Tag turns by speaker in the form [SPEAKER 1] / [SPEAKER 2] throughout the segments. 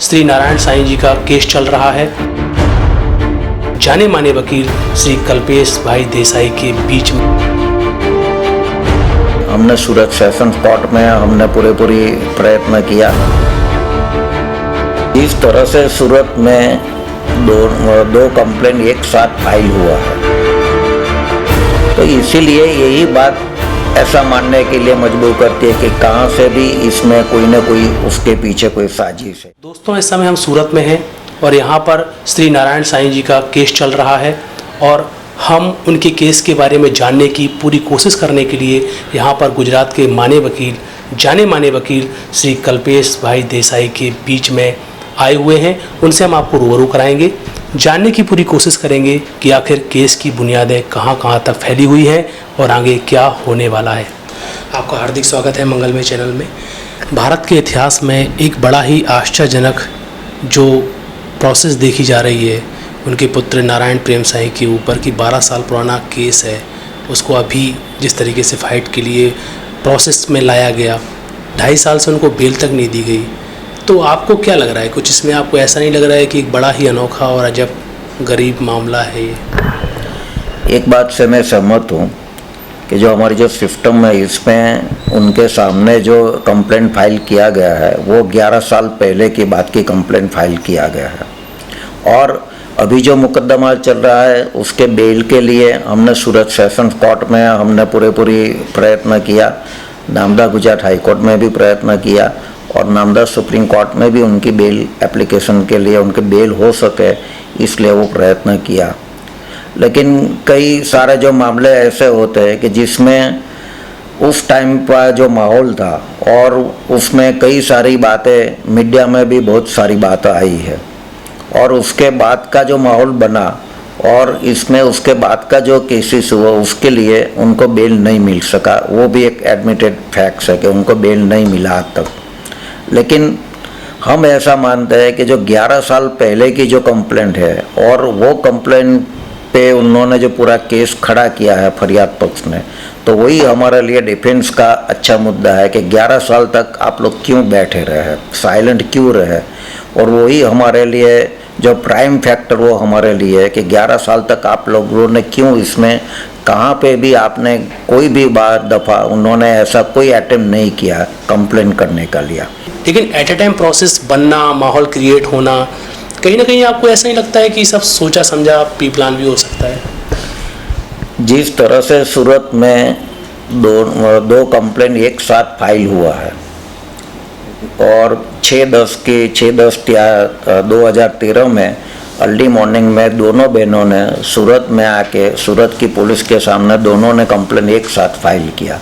[SPEAKER 1] श्री नारायण साईं जी का केस चल रहा है। जाने माने वकील श्री कल्पेश भाई देसाई के बीच में
[SPEAKER 2] हमने सूरत सेशन कोर्ट में हमने पूरी प्रयत्न किया। इस तरह से सूरत में दो कंप्लेंट एक साथ फाइल हुआ है, तो इसीलिए यही बात ऐसा मानने के लिए मजबूर करती है कि कहां से भी इसमें कोई न कोई उसके पीछे कोई साजिश है।
[SPEAKER 1] दोस्तों, इस समय हम सूरत में हैं और यहाँ पर श्री नारायण साईं जी का केस चल रहा है और हम उनके केस के बारे में जानने की पूरी कोशिश करने के लिए यहाँ पर गुजरात के जाने माने वकील श्री कल्पेश भाई देसाई के बीच में आए हुए हैं। उनसे हम आपको रूबरू कराएंगे, जानने की पूरी कोशिश करेंगे कि आखिर केस की बुनियादें कहां तक फैली हुई हैं और आगे क्या होने वाला है। आपका हार्दिक स्वागत है मंगलमय चैनल में। भारत के इतिहास में एक बड़ा ही आश्चर्यजनक जो प्रोसेस देखी जा रही है, उनके पुत्र नारायण प्रेम साईं के ऊपर की 12 साल पुराना केस है, उसको अभी जिस तरीके से फाइट के लिए प्रोसेस में लाया गया, 2.5 साल से उनको बेल तक नहीं दी गई। तो आपको क्या लग रहा है, कुछ इसमें आपको ऐसा नहीं लग रहा है कि एक बड़ा ही अनोखा और अजब गरीब मामला है ये?
[SPEAKER 2] एक बात से मैं सहमत हूँ कि जो हमारी जो सिस्टम है इसमें उनके सामने जो कंप्लेंट फाइल किया गया है वो 11 साल पहले की बात की कंप्लेंट फाइल किया गया है, और अभी जो मुकदमा चल रहा है उसके बेल के लिए हमने सूरत सेशन कोर्ट में हमने पूरी प्रयत्न किया। नामदा गुजरात हाई कोर्ट में भी प्रयत्न किया और नामदा सुप्रीम कोर्ट में भी उनकी बेल एप्लीकेशन के लिए उनके बेल हो सके इसलिए वो प्रयत्न किया। लेकिन कई सारे जो मामले ऐसे होते हैं कि जिसमें उस टाइम का जो माहौल था और उसमें कई सारी बातें मीडिया में भी बहुत सारी बातें आई है, और उसके बाद का जो माहौल बना और इसमें उसके बाद का जो केसेस हुआ उसके लिए उनको बेल नहीं मिल सका। वो भी एक एडमिटेड फैक्ट्स है कि उनको बेल नहीं मिला आज तक। लेकिन हम ऐसा मानते हैं कि जो 11 साल पहले की जो कंप्लेंट है और वो कंप्लेंट पे उन्होंने जो पूरा केस खड़ा किया है फरियाद पक्ष ने, तो वही हमारे लिए डिफेंस का अच्छा मुद्दा है कि 11 साल तक आप लोग क्यों बैठे रहे, साइलेंट क्यों रहे, और वही हमारे लिए जो प्राइम फैक्टर वो हमारे लिए है कि 11 साल तक आप लोगों ने क्यों इसमें कहाँ पे भी आपने कोई भी दफ़ा उन्होंने ऐसा कोई अटेम्प्ट नहीं किया कंप्लेन करने का लिया।
[SPEAKER 1] लेकिन एट ए टाइम प्रोसेस बनना, माहौल क्रिएट होना, कहीं ना कहीं आपको ऐसा नहीं लगता है कि सब सोचा समझा प्री प्लान भी हो सकता है?
[SPEAKER 2] जिस तरह से सूरत में दो कंप्लेंट एक साथ फाइल हुआ है और 2013 में अर्ली मॉर्निंग में दोनों बहनों ने सूरत में आके सूरत की पुलिस के सामने दोनों ने कंप्लेंट एक साथ फाइल किया,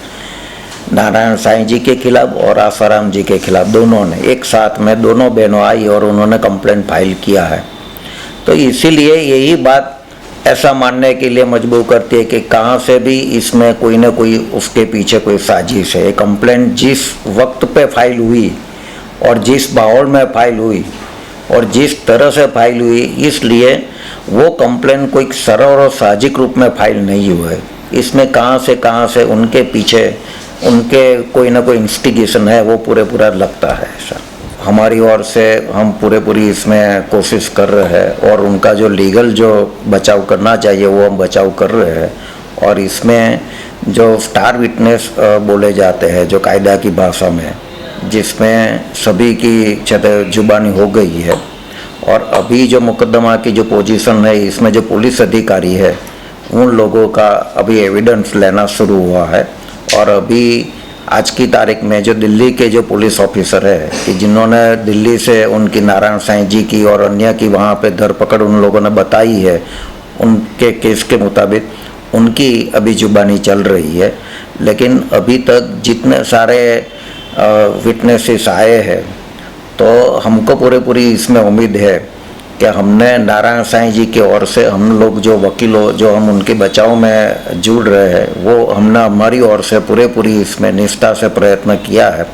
[SPEAKER 2] नारायण साईं जी के खिलाफ और आसाराम जी के खिलाफ। दोनों ने एक साथ में दोनों बहनों आई और उन्होंने कंप्लेंट फाइल किया है। तो इसीलिए यही बात ऐसा मानने के लिए मजबूर करती है कि कहां से भी इसमें कोई न कोई उसके पीछे कोई साजिश है। कंप्लेंट जिस वक्त पे फाइल हुई और जिस माहौल में फाइल हुई और जिस तरह से फाइल हुई, इसलिए वो कंप्लेंट कोई सरल और साजिक रूप में फाइल नहीं हुआ है। इसमें कहां से उनके पीछे उनके कोई ना कोई इंस्टिगेशन है, वो पूरा लगता है। ऐसा हमारी ओर से हम पूरी इसमें कोशिश कर रहे हैं और उनका जो लीगल जो बचाव करना चाहिए वो हम बचाव कर रहे हैं। और इसमें जो स्टार विटनेस बोले जाते हैं जो कायदा की भाषा में, जिसमें सभी की जुबानी हो गई है, और अभी जो मुकदमा की जो पोजीशन है इसमें जो पुलिस अधिकारी है उन लोगों का अभी एविडेंस लेना शुरू हुआ है। और अभी आज की तारीख में जो दिल्ली के जो पुलिस ऑफिसर है कि जिन्होंने दिल्ली से उनकी नारायण साईं जी की और अन्य की वहाँ पे धरपकड़ उन लोगों ने बताई है, उनके केस के मुताबिक उनकी अभी जुबानी चल रही है। लेकिन अभी तक जितने सारे विटनेसेस आए हैं तो हमको पूरी इसमें उम्मीद है कि हमने नारायण साईं जी की ओर से हम लोग जो वकीलों जो हम उनके बचाव में जुड़ रहे हैं वो हमने हमारी ओर से पूरी इसमें निष्ठा से प्रयत्न किया है।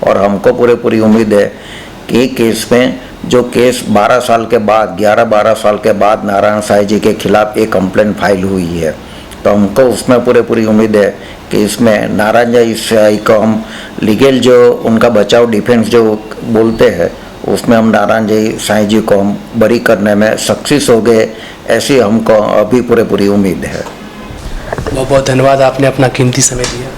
[SPEAKER 2] और हमको पूरी उम्मीद है कि केस में जो केस 12 साल के बाद 11-12 साल के बाद नारायण साईं जी के खिलाफ एक कंप्लेंट फाइल हुई है, तो हमको उसमें पूरी उम्मीद है कि इसमें नारायण साईं को हम लीगल जो उनका बचाव डिफेंस जो बोलते हैं उसमें हम नारायण जी साईं जी को हम बरी करने में सक्सेस हो गए, ऐसी हमको अभी पूरी उम्मीद है।
[SPEAKER 1] बहुत बहुत धन्यवाद, आपने अपना कीमती समय दिया।